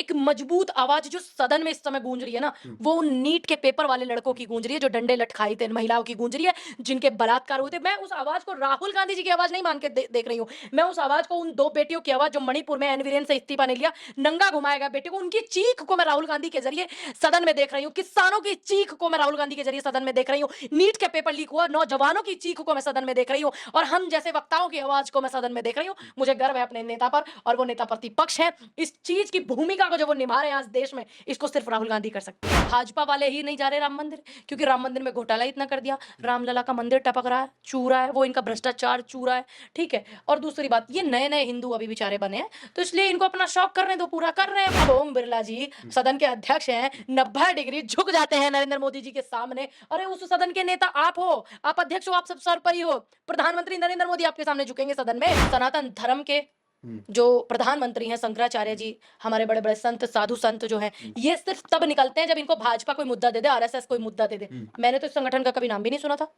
एक मजबूत आवाज जो सदन में इस समय गूंज रही है ना, वो उन नीट के पेपर वाले लड़कों की गूंज रही है जो डंडे लटकाए थे, महिलाओं की गूंज रही है जिनके बलात्कार हुए थे। मैं उस आवाज को राहुल गांधी जी की आवाज नहीं मान के देख रही हूँ। मैं उस आवाज को उन दो बेटियों की आवाज जो मणिपुर में एनवीरेन से इस्तीफा नहीं लिया, नंगा घुमाया गया बेटे को, उनकी चीख को मैं राहुल गांधी के जरिए सदन में देख रही हूँ। किसानों की चीख को मैं राहुल गांधी के जरिए सदन में देख रही हूँ। नीट के पेपर लीक हुआ, नौजवानों की चीख को मैं सदन में देख रही हूँ, और हम जैसे वक्ताओं की आवाज को मैं सदन में देख रही हूँ। मुझे गर्व है अपने नेता पर, और वो नेता प्रतिपक्ष है। इस चीज की भूमिका को जो वो निभा रहे हैं आज देश में, इसको सिर्फ राहुल गांधी कर सकते हैं। भाजपा वाले ही नहीं जा रहे राम मंदिर, क्योंकि राम मंदिर में घोटाला इतना कर दिया, रामलला का मंदिर टपक रहा है, चूरा है, वो इनका भ्रष्टाचार चूरा है, ठीक है। और दूसरी बात, ये नए नए हिंदू अभी बेचारे बने हैं, तो इसलिए इनको अपना शौक करने दो, पूरा कर रहे हैं। अब ओम बिरला जी सदन के अध्यक्ष हैं, 90 डिग्री झुक जाते हैं नरेंद्र मोदी जी के सामने। अरे उस सदन के नेता आप हो, आप अध्यक्ष हो, आप सब सर पर ही हो। प्रधानमंत्री नरेंद्र मोदी आपके सामने झुकेंगे सदन में? सनातन धर्म के जो प्रधानमंत्री हैं शंकराचार्य जी, हमारे बड़े बड़े संत, साधु संत जो हैं, ये सिर्फ तब निकलते हैं जब इनको भाजपा कोई मुद्दा दे दे, आरएसएस कोई मुद्दा दे दे। मैंने तो इस संगठन का कभी नाम भी नहीं सुना था,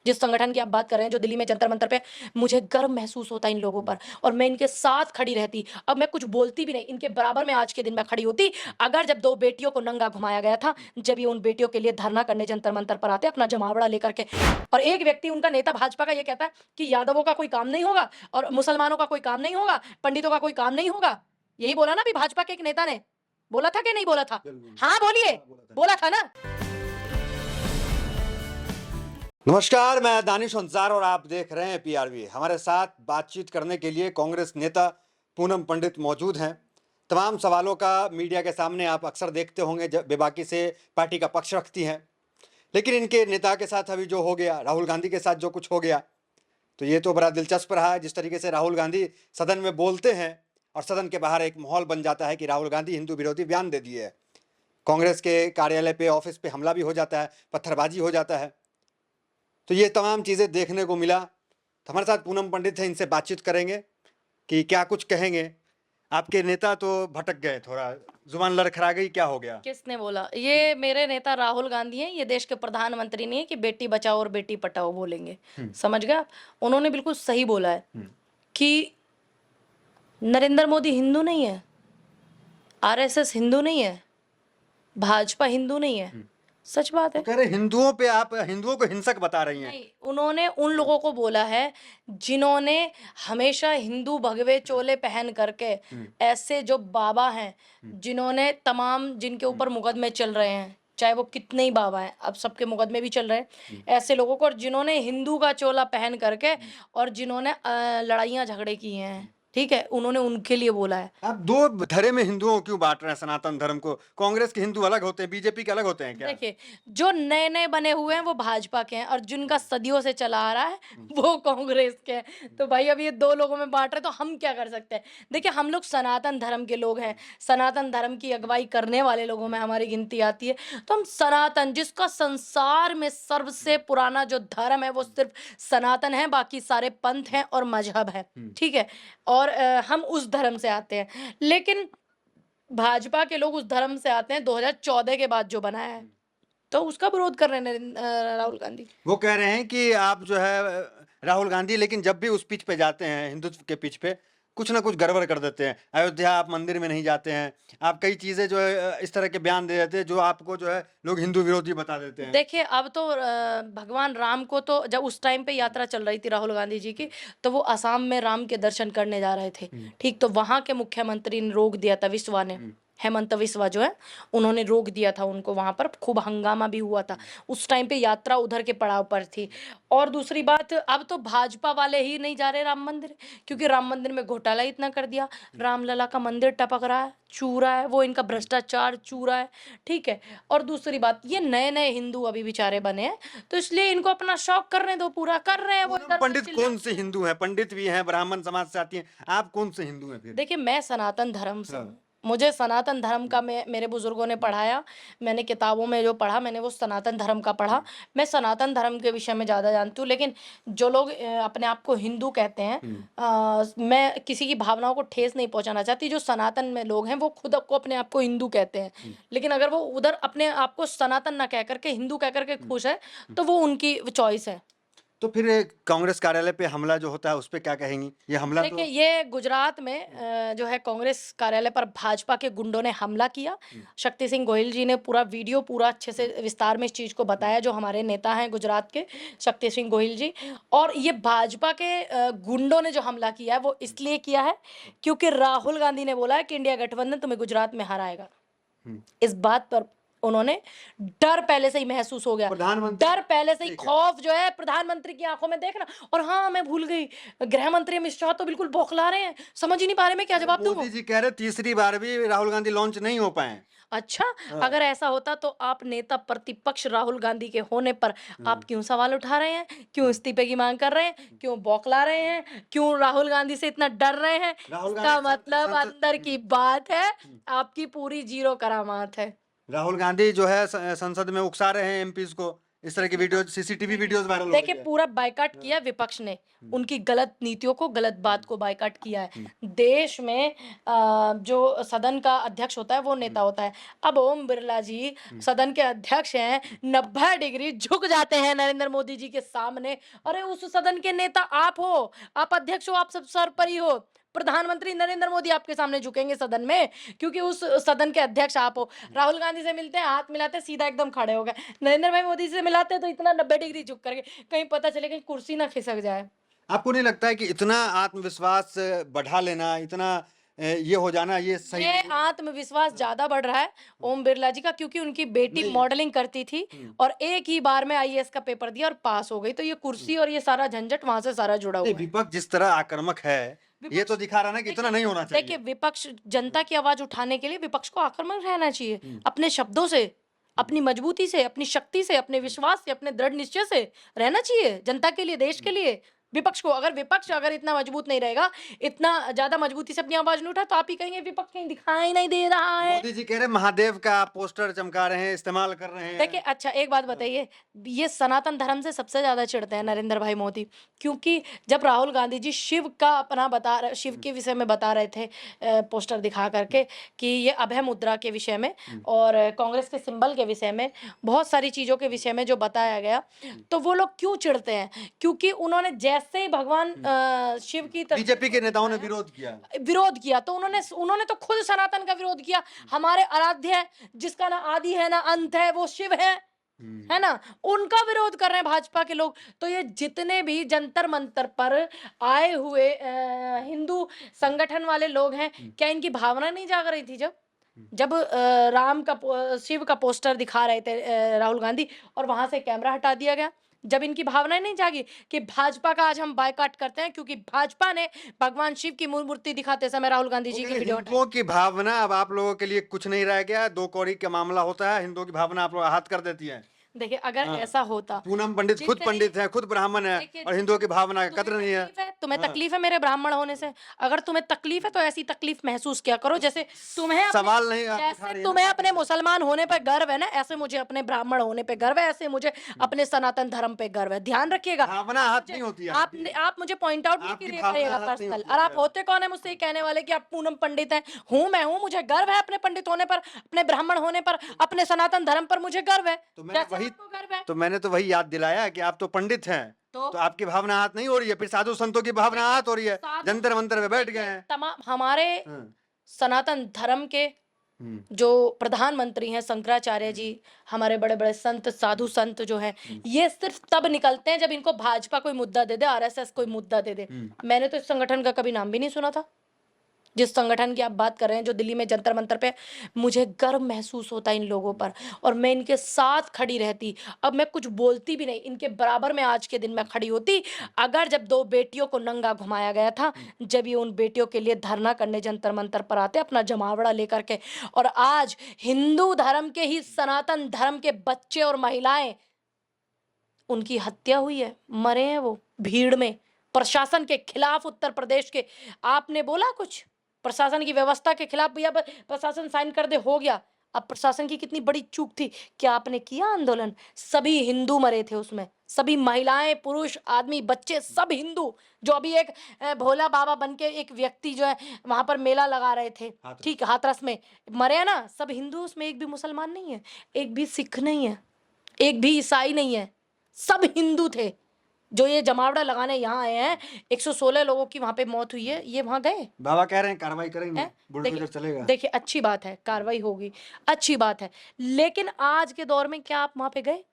जिस संगठन की आप बात कर रहे हैं, जो दिल्ली में जंतर मंतर पे। मुझे गर्व महसूस होता है इन लोगों पर, और मैं इनके साथ खड़ी रहती। अब मैं कुछ बोलती भी नहीं, इनके बराबर में आज के दिन में खड़ी होती अगर जब दो बेटियों को नंगा घुमाया गया था, जब ये उन बेटियों के लिए धरना करने जंतर मंतर पर आते अपना जमावड़ा लेकर के, और एक व्यक्ति उनका नेता भाजपा का ये कहता है कि यादवों का कोई काम नहीं होगा और मुसलमानों का कोई काम नहीं होगा, पंडितों का कोई काम नहीं होगा। यही बोला ना अभी भाजपा के एक नेता ने, बोला था कि नहीं बोला था? हाँ बोलिए, बोला था ना? नमस्कार, मैं दानिश अंसार और आप देख रहे हैं पीआरवी। हमारे साथ बातचीत करने के लिए कांग्रेस नेता पूनम पंडित मौजूद हैं। तमाम सवालों का मीडिया के सामने आप अक्सर देखते होंगे, जब बेबाकी से पार्टी का पक्ष रखती हैं। लेकिन इनके नेता के साथ अभी जो हो गया, राहुल गांधी के साथ जो कुछ हो गया, तो ये तो बड़ा दिलचस्प रहा है। जिस तरीके से राहुल गांधी सदन में बोलते हैं और सदन के बाहर एक माहौल बन जाता है कि राहुल गांधी हिंदू विरोधी बयान दे दिए है। कांग्रेस के कार्यालय पे, ऑफिस पे हमला भी हो जाता है, पत्थरबाजी हो जाता है। तो ये तमाम चीज़ें देखने को मिला। तो हमारे साथ पूनम पंडित हैं, इनसे बातचीत करेंगे कि क्या कुछ कहेंगे। आपके नेता तो भटक गए, थोड़ा जुबान लड़खड़ा गई, क्या हो गया? किसने बोला? ये मेरे नेता राहुल गांधी हैं, ये देश के प्रधानमंत्री नहीं है कि बेटी बचाओ और बेटी पढ़ाओ बोलेंगे। समझ गए आप? उन्होंने बिल्कुल सही बोला है कि नरेंद्र मोदी हिंदू नहीं है, आरएसएस हिंदू नहीं है, भाजपा हिंदू नहीं है। सच बात है। कह रहे हिंदुओं पे, आप हिंदुओं को हिंसक बता रही हैं। नहीं, उन्होंने उन लोगों को बोला है जिन्होंने हमेशा हिंदू भगवे चोले पहन करके, ऐसे जो बाबा हैं जिन्होंने तमाम, जिनके ऊपर मुकदमे चल रहे हैं, चाहे वो कितने ही बाबा हैं, अब सबके मुकदमे भी चल रहे हैं, ऐसे लोगों को, और जिन्होंने हिंदू का चोला पहन करके और जिन्होंने लड़ाइयाँ झगड़े किए हैं, ठीक है, उन्होंने उनके लिए बोला है। आप दो धरे में हिंदुओं क्यों बांट रहे हैं सनातन धर्म को? कांग्रेस के हिंदू अलग होते हैं, बीजेपी के अलग होते हैं क्या? देखिए, जो नए नए बने हुए हैं वो भाजपा के हैं, और जिनका सदियों से चला आ रहा है वो कांग्रेस के हैं। तो भाई अब ये दो लोगों में बांट रहे, तो हम क्या कर सकते हैं? देखिए, हम लोग सनातन धर्म के लोग हैं, सनातन धर्म की अगुवाई करने वाले लोगों में हमारी गिनती आती है। तो हम सनातन, जिसका संसार में सबसे पुराना जो धर्म है वो सिर्फ सनातन है, बाकी सारे पंथ हैं और मजहब है, ठीक है। और हम उस धर्म से आते हैं, लेकिन भाजपा के लोग उस धर्म से आते हैं 2014 के बाद जो बनाया है, तो उसका विरोध कर रहे हैं राहुल गांधी। वो कह रहे हैं कि आप जो है राहुल गांधी, लेकिन जब भी उस पिच पे जाते हैं, हिंदुत्व के पिच पे, कुछ ना कुछ गड़बड़ कर देते हैं। अयोध्या आप मंदिर में नहीं जाते हैं, आप कई चीज़ें जो है इस तरह के बयान दे देते हैं जो आपको जो है लोग हिंदू विरोधी बता देते हैं। देखिए, अब तो भगवान राम को तो जब उस टाइम पे यात्रा चल रही थी राहुल गांधी जी की, तो वो असम में राम के दर्शन करने जा रहे थे, ठीक। तो वहां के मुख्यमंत्री ने रोक दिया था, विश्वा ने, हेमंत विश्वा जो है, उन्होंने रोक दिया था उनको। वहां पर खूब हंगामा भी हुआ था उस टाइम पे, यात्रा उधर के पड़ाव पर थी। और दूसरी बात, अब तो भाजपा वाले ही नहीं जा रहे राम मंदिर, क्योंकि राम मंदिर में घोटाला इतना कर दिया, रामलला का मंदिर टपक रहा है, चूरा है, वो इनका भ्रष्टाचार चूरा है, ठीक है। और दूसरी बात, ये नए नए हिंदू अभी बेचारे बने हैं, तो इसलिए इनको अपना शौक करने दो, पूरा कर रहे हैं वो। पूनम पंडित कौन से हिंदू हैं? पंडित भी हैं, ब्राह्मण समाज से आती हैं, आप कौन से हिंदू हैं फिर? देखिए, मैं सनातन धर्म से हूँ, मुझे सनातन धर्म का मेरे बुजुर्गों ने पढ़ाया, मैंने किताबों में जो पढ़ा, मैंने वो सनातन धर्म का पढ़ा। मैं सनातन धर्म के विषय में ज़्यादा जानती हूँ। लेकिन जो लोग अपने आप को हिंदू कहते हैं, मैं किसी की भावनाओं को ठेस नहीं पहुंचाना चाहती। जो सनातन में लोग हैं वो खुद को अपने आप को हिंदू कहते हैं, लेकिन अगर वो उधर अपने आप को सनातन ना कह करके हिंदू कह करके खुश है, तो वो उनकी चॉइस है। तो फिर कांग्रेस कार्यालय पे हमला जो होता है उस पे क्या कहेंगी? ये हमला देखिए, तो ये गुजरात में जो है कांग्रेस कार्यालय पर भाजपा के गुंडों ने हमला किया। शक्ति सिंह गोहिल जी ने पूरा वीडियो पूरा अच्छे से विस्तार में इस चीज़ को बताया, जो हमारे नेता हैं गुजरात के शक्ति सिंह गोहिल जी। और ये भाजपा के गुंडों ने जो हमला किया है वो इसलिए किया है क्योंकि राहुल गांधी ने बोला है कि इंडिया गठबंधन तुम्हें गुजरात में हराएगा। हुँ। इस बात पर उन्होंने डर पहले से ही महसूस हो गया। प्रधानमंत्री डर पहले से ही, ठीक है। खौफ जो है प्रधानमंत्री की आंखों में देखना। और हाँ, मैं भूल गई, गृह मंत्री अमित शाह तो बिल्कुल बौखला रहे हैं, समझ ही नहीं पा रहे मैं क्या जवाब दूं। मोदी जी कह रहे तीसरी बार भी राहुल गांधी लॉन्च नहीं हो पाए। अच्छा, हाँ। अगर ऐसा होता तो आप नेता प्रतिपक्ष राहुल गांधी के होने पर आप क्यों सवाल उठा रहे हैं, क्यों इस्तीफे की मांग कर रहे हैं, क्यों बौखला रहे हैं, क्यों राहुल गांधी से इतना डर रहे हैं? राहुल इसका गांधी मतलब संसद अंदर की बात है, आपकी पूरी जीरो करामात है। राहुल गांधी जो है संसद में उकसा रहे हैं एमपीज को, इस तरह की वीडियो सीसीटीवी वीडियोस वायरल हो रही देखिए, है। पूरा बायकॉट किया विपक्ष ने, उनकी गलत नीतियों को, गलत बात को बायकॉट किया है। देश में जो सदन का अध्यक्ष होता है वो नेता होता है। अब ओम बिरला जी सदन के अध्यक्ष हैं, 90 डिग्री झुक जाते हैं नरेंद्र मोदी जी के सामने। अरे उस सदन के नेता आप हो, आप अध्यक्ष हो, आप सब सर्वोपरि हो। प्रधानमंत्री नरेंद्र मोदी आपके सामने झुकेंगे सदन में, क्योंकि उस सदन के अध्यक्ष आप हो। राहुल गांधी से मिलते हैं, हाथ मिलाते हैं, सीधा एकदम खड़े हो गए। नरेंद्र भाई मोदी से मिलाते हैं तो इतना 90 डिग्री झुक करके, कहीं पता चले कहीं कुर्सी ना खिसक जाए। आपको नहीं लगता है कि इतना आत्मविश्वास बढ़ा लेना, इतना ये हो जाना, ये सही ये नहीं है? आत्मविश्वास ज्यादा बढ़ रहा है ओम बिरला जी का, क्योंकि उनकी बेटी नहीं। मॉडलिंग करती थी और एक ही बार में आईएएस का पेपर दिया और पास हो गई। तो ये कुर्सी और ये सारा झंझट वहां से सारा जुड़ा नहीं, हुआ है। विपक्ष जिस तरह आक्रामक है, ये विपक्ष तो दिखा रहा है ना कि इतना नहीं होना चाहिए। देखिए, विपक्ष जनता की आवाज उठाने के लिए विपक्ष को आक्रामक रहना चाहिए, अपने शब्दों से, अपनी मजबूती से, अपनी शक्ति से, अपने विश्वास से, अपने दृढ़ निश्चय से रहना चाहिए जनता के लिए, देश के लिए। विपक्ष को अगर इतना मजबूत नहीं रहेगा, इतना ज्यादा मजबूती से अपनी आवाज नहीं उठा, तो आप ही कहेंगे विपक्ष कहीं दिखाई नहीं दे रहा है। मोदी जी कह रहे हैं महादेव का पोस्टर चमका रहे हैं, इस्तेमाल कर रहे हैं। देखिए, अच्छा एक बात बताइए, ये सनातन धर्म से सबसे ज्यादा चिढ़ते हैं नरेंद्र भाई मोदी, क्योंकि जब राहुल गांधी जी शिव का अपना शिव के विषय में बता रहे थे, पोस्टर दिखा करके कि ये अभय मुद्रा के विषय में और कांग्रेस के सिंबल के विषय में, बहुत सारी चीजों के विषय में जो बताया गया, तो वो लोग क्यों चिढ़ते हैं? क्योंकि उन्होंने जैसे ही भगवान शिव की बीजेपी के नेताओं ने विरोध किया। तो उन्होंने तो खुद सनातन का विरोध किया। हमारे आराध्य है, जिसका ना आदि है ना अंत है, वो शिव है ना, उनका विरोध कर रहे हैं भाजपा के लोग। तो ये जितने भी जंतर मंतर पर आए हुए हिंदू संगठन वाले लोग हैं, क्या इनकी भावना नहीं जाग रही थी जब शिव का पोस्टर दिखा रहे थे राहुल गांधी, और वहां से कैमरा हटा दिया गया? जब इनकी भावना नहीं जागी कि भाजपा का आज हम बायकॉट करते हैं क्योंकि भाजपा ने भगवान शिव की मूर्ति दिखाते समय राहुल गांधी जी की वीडियो हटाई। हिंदुओं की भावना अब आप लोगों के लिए कुछ नहीं रह गया, दो कौड़ी का मामला होता है, हिंदुओं की भावना आप लोग आहत कर देती है। देखिए, अगर ऐसा होता, पूनम पंडित खुद पंडित है, खुद ब्राह्मण है, देखिए, और हिंदुओं की भावना का कद्र नहीं है। तुम्हें तकलीफ है मेरे ब्राह्मण होने से? अगर तुम्हें तकलीफ है तो ऐसी तकलीफ महसूस क्या करो जैसे सवाल नहीं आप उठा जैसे रही है तुम्हें ना। अपने मुसलमान होने पर गर्व है ना, ऐसे मुझे अपने ब्राह्मण होने पे गर्व है, ऐसे मुझे अपने सनातन धर्म पे गर्व है। ध्यान रखिएगा, भावना आहत नहीं होती है आप मुझे पॉइंट आउट नहीं आपकी कीजिए भावना करिएगा आहत नहीं पर्सनल। होती और है। आप होते कौन है मुझसे ये कहने वाले कि आप पूनम पंडित हैं? मैं हूँ, मुझे गर्व है अपने पंडित होने पर, अपने ब्राह्मण होने पर, अपने सनातन धर्म पर मुझे गर्व है। तो मैंने जैसे आपको गर्व है। मैंने तो वही याद दिलाया कि आप तो पंडित हैं, तो आपकी भावना आहत नहीं हो रही है, फिर साधु संतों की भावना आहत हो रही है, जंतर मंतर पे बैठ गए हैं। तमाम हमारे सनातन धर्म के जो प्रधानमंत्री हैं शंकराचार्य जी, हमारे बड़े बड़े संत, साधु संत जो हैं, ये सिर्फ तब निकलते हैं जब इनको भाजपा कोई मुद्दा दे दे, आरएसएस कोई मुद्दा दे दे। मैंने तो इस संगठन का कभी नाम भी नहीं सुना था, जिस संगठन की आप बात कर रहे हैं, जो दिल्ली में जंतर मंतर पे। मुझे गर्व महसूस होता है इन लोगों पर, और मैं इनके साथ खड़ी रहती। अब मैं कुछ बोलती भी नहीं, इनके बराबर में आज के दिन में खड़ी होती। अगर जब 2 बेटियों को नंगा घुमाया गया था, जब ये उन बेटियों के लिए धरना करने जंतर मंतर पर आते अपना जमावड़ा लेकर के, और आज हिंदू धर्म के ही सनातन धर्म के बच्चे और महिलाएं, उनकी हत्या हुई है, मरे हैं वो भीड़ में, प्रशासन के खिलाफ, उत्तर प्रदेश के। आपने बोला कुछ प्रशासन की व्यवस्था के खिलाफ? भैया प्रशासन साइन कर दे, हो गया। अब प्रशासन की कितनी बड़ी चूक थी, क्या आपने किया आंदोलन? सभी हिंदू मरे थे उसमें, सभी महिलाएं, पुरुष, आदमी, बच्चे, सब हिंदू। जो अभी एक भोला बाबा बन के एक व्यक्ति जो है वहां पर मेला लगा रहे थे, ठीक, हाथरस में, मरे हैं ना, सब हिंदू। उसमें एक भी मुसलमान नहीं है, एक भी सिख नहीं है, एक भी ईसाई नहीं है, सब हिंदू थे। जो ये जमावड़ा लगाने यहाँ आए हैं, 116 लोगों की वहां पे मौत हुई है, ये वहां गए बाबा कह रहे हैं कार्रवाई करेंगे, हैं? बुलडोजर देखिए चलेगा। देखिए, अच्छी बात है, कार्रवाई होगी, अच्छी बात है, लेकिन आज के दौर में क्या आप वहां पे गए?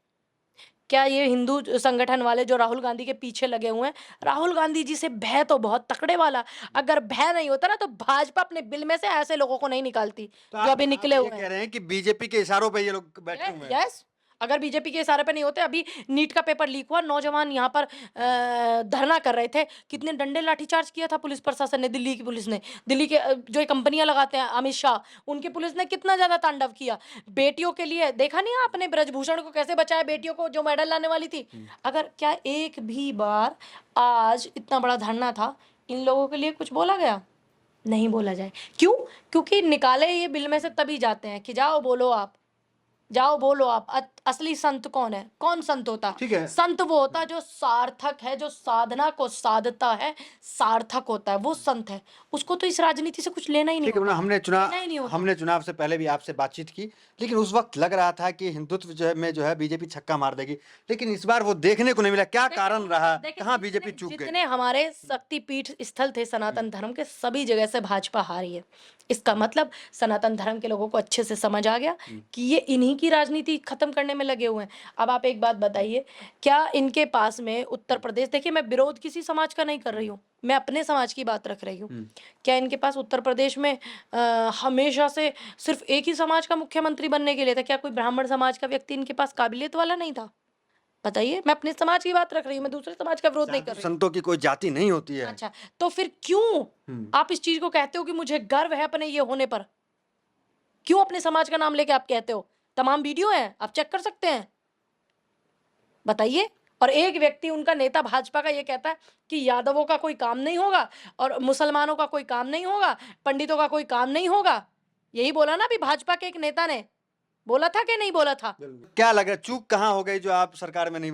क्या ये हिंदू संगठन वाले जो राहुल गांधी के पीछे लगे हुए हैं, राहुल गांधी जी से भय तो बहुत तकड़े वाला, अगर भय नहीं होता ना तो भाजपा अपने बिल में से ऐसे लोगों को नहीं निकालती तो जो अभी आप निकले ये हुए कह हैं। रहे हैं कि बीजेपी के इशारों पे ये लोग बैठे हुए हैं। यस, अगर बीजेपी के इशारे पे नहीं होते, अभी नीट का पेपर लीक हुआ, नौजवान यहाँ पर धरना कर रहे थे, कितने डंडे लाठीचार्ज किया था पुलिस प्रशासन ने, दिल्ली की पुलिस ने, दिल्ली के जो ये कंपनियां लगाते हैं अमित शाह, उनकी पुलिस ने कितना ज्यादा तांडव किया बेटियों के लिए। देखा नहीं आपने ब्रजभूषण को कैसे बचाया, बेटियों को जो मेडल लाने वाली थी? अगर क्या एक भी बार आज इतना बड़ा धरना था, इन लोगों के लिए कुछ बोला गया? नहीं बोला जाए। क्यों? क्योंकि निकाले ये बिल में से तभी जाते हैं कि जाओ बोलो आप, जाओ बोलो आप। असली संत कौन है? कौन संत होता? ठीक है। संत वो होता है जो सार्थक है, जो साधना को साधता है, सार्थक होता है, वो संत है। उसको तो इस राजनीति से कुछ लेना ही नहीं ठीक है ना, होता, लेना ही नहीं होता। हमने चुनाव से पहले भी आपसे बातचीत की, लेकिन उस वक्त लग रहा था कि हिंदुत्व जो है बीजेपी छक्का मार देगी, लेकिन इस बार वो देखने को नहीं मिला। क्या कारण रहा, देखिए, कहाँ बीजेपी चूक गई? जितने हमारे शक्तिपीठ स्थल थे सनातन धर्म के, सभी जगह से भाजपा हारी है। इसका मतलब सनातन धर्म के लोगों को अच्छे से समझ आ गया कि ये इन्हीं की राजनीति खत्म करने में लगे हुए हैं। अब आप एक बात बताइए, क्या इनके पास में उत्तर प्रदेश, देखिए मैं विरोध किसी समाज का नहीं कर रही हूँ, मैं अपने समाज की बात रख रही हूँ। क्या इनके पास उत्तर प्रदेश में हमेशा से सिर्फ एक ही समाज का मुख्यमंत्री बनने के लिए था? क्या कोई ब्राह्मण समाज का व्यक्ति इनके पास काबिलियत वाला नहीं था? बताइए, मैं अपने समाज की बात रख रही हूँ, मैं दूसरे समाज का विरोध नहीं कर रही हूँ। संतों की कोई जाति नहीं होती है। अच्छा, तो फिर क्यों आप इस चीज को कहते हो कि मुझे गर्व है अपने ये होने पर? क्यों अपने समाज का नाम लेके आप कहते हो? तमाम वीडियो है, आप चेक कर सकते हैं, बताइए। और एक व्यक्ति, उनका नेता भाजपा का, ये कहता है कि यादवों का कोई काम नहीं होगा और मुसलमानों का कोई काम नहीं होगा, पंडितों का कोई काम नहीं होगा। यही बोला ना अभी भाजपा के एक नेता ने, बोला था कि नहीं बोला था? क्या लग रहा है, चूक कहाँ हो गई जो आप सरकार नहीं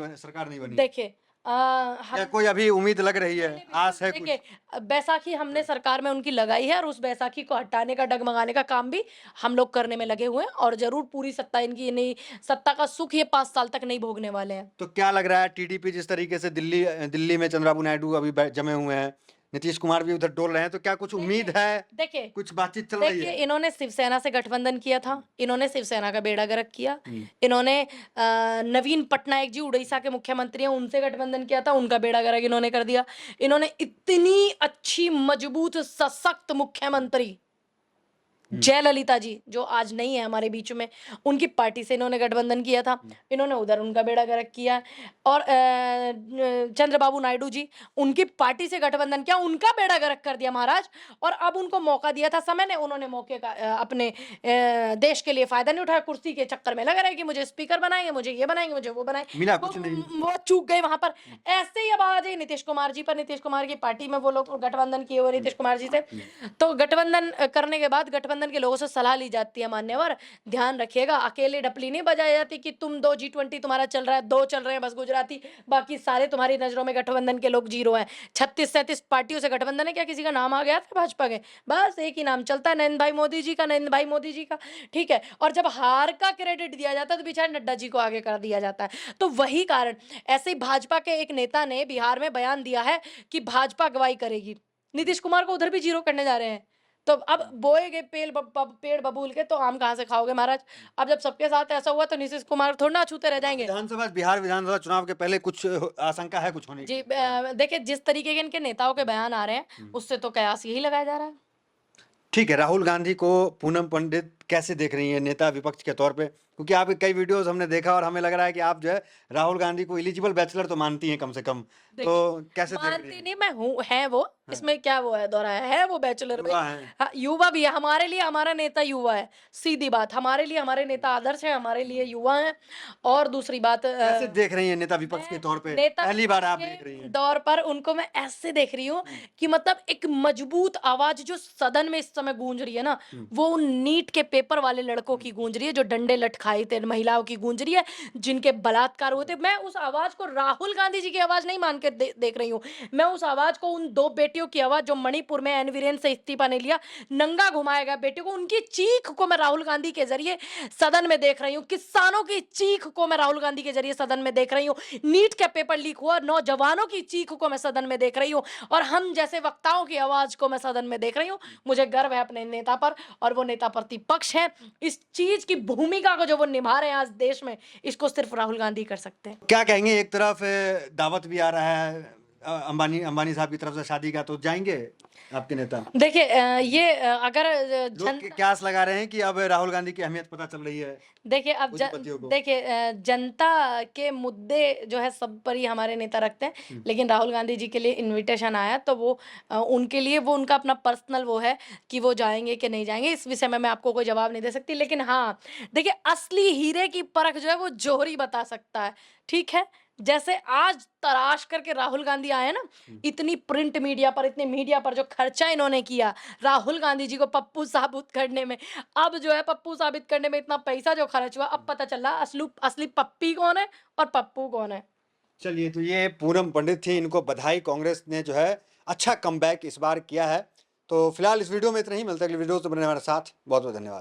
बनी? देखिए, क्या कोई अभी उम्मीद लग रही है, आस है कुछ? देखिए, बैसाखी हमने सरकार में उनकी लगाई है और उस बैसाखी को हटाने का, डगमगाने का काम भी हम लोग करने में लगे हुए हैं, और जरूर पूरी सत्ता इनकी, ये नहीं, सत्ता का सुख ये 5 साल तक नहीं भोगने वाले हैं। तो क्या लग रहा है, टीडीपी जिस तरीके से दिल्ली में चंद्रबाबू नायडू अभी जमे हुए हैं, नीतीश कुमार भी उधर डोल रहे हैं, तो क्या कुछ उम्मीद है, देखिए, कुछ बातचीत चल रही देखिए, है? इन्होंने शिवसेना से गठबंधन किया था, इन्होंने शिवसेना का बेड़ा गर्क किया, इन्होंने नवीन पटनायक जी उड़ीसा के मुख्यमंत्री हैं, उनसे गठबंधन किया था, उनका बेड़ा गर्क इन्होंने कर दिया। इन्होंने इतनी अच्छी मजबूत सशक्त मुख्यमंत्री जयललिता जी, जो आज नहीं है हमारे बीच में, उनकी पार्टी से इन्होंने गठबंधन किया था, इन्होंने उधर उनका बेड़ा गर्क किया। और चंद्रबाबू नायडू जी, उनकी पार्टी से गठबंधन किया, उनका बेड़ा गर्क कर दिया महाराज। और अब उनको मौका दिया था समय ने, उन्होंने मौके का अपने देश के लिए फायदा नहीं उठाया, कुर्सी के चक्कर में लगा रहे कि मुझे स्पीकर बनाएंगे, मुझे ये बनाएंगे, मुझे वो बनाएंगे, मिला कुछ नहीं। वो चूक गए वहां पर। ऐसे ही अब आ जाए नीतीश कुमार जी पर, नीतीश कुमार की पार्टी में वो लोग गठबंधन किए हुए नीतीश कुमार जी से, तो गठबंधन करने के बाद गठबंधन के लोगों से सलाह ली जाती है, मान्यवर ध्यान रखिएगा, अकेले डपली नहीं बजाई जाती कि तुम 2 G20 तुम्हारा चल रहा है, 2 चल रहे हैं बस गुजराती, बाकी सारे तुम्हारी नजरों में गठबंधन के लोग जीरो हैं। 36-37 पार्टियों से गठबंधन है, क्या किसी का नाम आ गया था भाजपा के? बस एक ही नाम चलता है, नरेंद्र भाई मोदी जी का, नरेंद्र भाई मोदी जी का, ठीक है। और जब हार का क्रेडिट दिया जाता है तो बेचारे नड्डा जी को आगे कर दिया जाता है। तो वही कारण, ऐसे ही भाजपा के एक नेता ने बिहार में बयान दिया है कि भाजपा अगुवाई करेगी, नीतीश कुमार को उधर भी जीरो करने जा रहे हैं। तो अब बोए गए पेड़ बबूल के तो आम कहाँ से खाओगे महाराज? अब जब सबके साथ ऐसा हुआ तो नीतीश कुमार थोड़ा ना छूते रह जाएंगे। बिहार विधानसभा चुनाव के पहले कुछ आशंका है कुछ होने की? जी, देखिए, जिस तरीके के इनके नेताओं के बयान आ रहे हैं, उससे तो कयास यही लगाया जा रहा है। ठीक है, राहुल गांधी को पूनम पंडित कैसे देख रही है नेता विपक्ष के तौर पे? क्योंकि आपके कई वीडियोस हमने देखा और हमें लग रहा है कि आप जो है राहुल गांधी को एलिजिबल बैचलर तो मानती हैं कम से कम, तो कैसे देख रही मानती हैं? नहीं मैं हूँ, है वो, इसमें क्या वो है दोहरा है वो बैचलर युवा हैं। हाँ, युवा भी है, हमारे लिए हमारा नेता युवा है, सीधी बात, हमारे लिए हमारे नेता आदर्श है, हमारे लिए युवा है। और दूसरी बात, कैसे देख रही हैं नेता विपक्ष के तौर पे? नेता पहली बार आप के देख रही हैं। दौर पर उनको मैं ऐसे देख रही हूँ कि मतलब एक मजबूत आवाज जो सदन में इस समय गूंज रही है ना, वो उन नीट के पेपर वाले लड़कों की गूंज रही है, जो डंडे लटकाए थे महिलाओं की गूंज रही है, जिनके बलात्कार हुए थे। मैं उस आवाज को राहुल गांधी जी की आवाज नहीं मान के देख रही हूँ। मैं उस आवाज को, उन 2 बेटियों की आवाज जो मणिपुर में एनवीरेन से इस्तीफा नहीं लिया, नंगा घुमाया गया बेटियों को, उनकी चीख को मैं राहुल गांधी के जरिए सदन में देख रही हूँ। किसानों की चीख को मैं राहुल गांधी के जरिए सदन में देख रही हूँ। नीट का पेपर लीक हुआ, नौजवानों की चीख को मैं सदन में देख रही हूँ, और हम जैसे वक्ताओं की आवाज को मैं सदन में देख रही हूँ। मुझे गर्व है अपने नेता पर, और वो नेता प्रतिपक्ष हैं। इस चीज की भूमिका को जो वो निभा रहे हैं आज देश में, इसको सिर्फ राहुल गांधी कर सकते हैं। क्या कहेंगे, एक तरफ दावत भी आ रहा है अंबानी साहब की तरफ से शादी का, तो जाएंगे आपके नेता? देखिए अगर लोग क्यास लगा रहे हैं कि अब राहुल गांधी की अहमियत पता चल रही है देखिए अब पूंजीपतियों को। देखिए जनता के मुद्दे जो है सब पर ही हमारे नेता रखते हैं, लेकिन राहुल गांधी जी के लिए इनविटेशन आया तो वो उनके लिए, वो उनका अपना पर्सनल वो है कि वो जाएंगे कि नहीं जाएंगे। इस विषय में मैं आपको कोई जवाब नहीं दे सकती, लेकिन हाँ देखिए, असली हीरे की परख जो है वो जोहर ही बता सकता है। ठीक है, जैसे आज तराश करके राहुल गांधी आए ना, इतनी प्रिंट मीडिया पर, इतने मीडिया पर जो खर्चा इन्होंने किया राहुल गांधी जी को पप्पू साबित करने में, अब जो है पप्पू साबित करने में इतना पैसा जो खर्च हुआ, अब पता चल रहा असली पप्पी कौन है और पप्पू कौन है। चलिए, तो ये पूनम पंडित थी, इनको बधाई। कांग्रेस ने जो है अच्छा कमबैक इस बार किया है। तो फिलहाल इस वीडियो में इतना ही, मिलता है अगली वीडियो से। बने हमारे साथ, बहुत बहुत धन्यवाद।